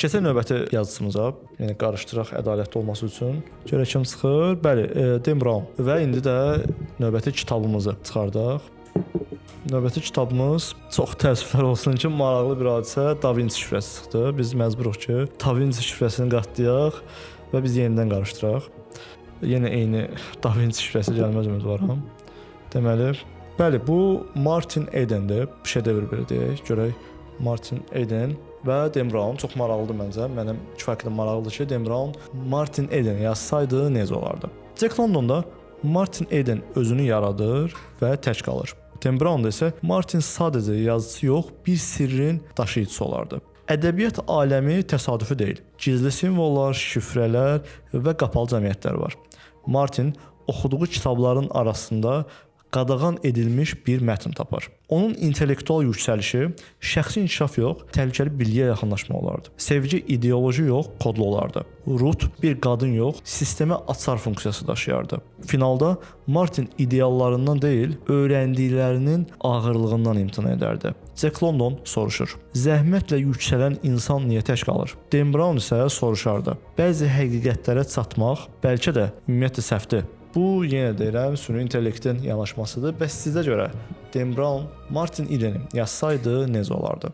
Keçək növbəti yazıçımıza. Yəni qarışdıraq ədalətli olması üçün. Görək kim çıxır. Bəli, Dan Brown. Və indi də növbəti kitabımızı çıxardaq. Növbəti kitabımız çox təəssüflər olsun ki, maraqlı bir hadisə Da Vinci şifrəsi çıxdı. Biz məcburuq ki, Da Vinci şifrəsini qatlayaq və biz yenidən qarışdıraq. Yenə eyni Da Vinci şifrəsi gəlməz ümidvaram. Deməli, bəli, bu Martin Edendir. Şedevr belə deyək. Görək Martin Eden və Dan Brown çox maraqlıdır məncə. Mənim kifayət qədər maraqlıdır ki, Dan Brown Martin Eden yazsaydı necə olardı? Jack Londonda Martin Eden özünü yaradır və tək qalır. Dan Brown isə Martin sadəcə yazıcı yox, bir sirrin daşıyıcısı olardı. Ədəbiyyat aləmi təsadüfi deyil. Gizli simvollar, şifrələr və qapalı cəmiyyətlər var. Martin oxuduğu kitabların arasında qadağan edilmiş bir mətn tapar. Onun intellektual yüksəlişi şəxsi inkişaf yox, təhlükəli bilgiyə yaxınlaşma olardı. Sevgi ideoloji yox, kodlu olardı. Ruth bir qadın yox, sistemə açar funksiyası daşıyardı. Finalda Martin ideallarından deyil, öyrəndiklərinin ağırlığından imtina edərdi. Jack London soruşur: zəhmətlə yüksələn insan niyə tək qalır? Dan Brown isə soruşardı: bəzi həqiqətlərə çatmaq bəlkə də ümumiyyətlə səhvdir. Bu, yenə deyirəm, süni intellektin yanaşmasıdır. Bəs sizə görə Dan Brown Martin Edeni yazsaydı necə olardı?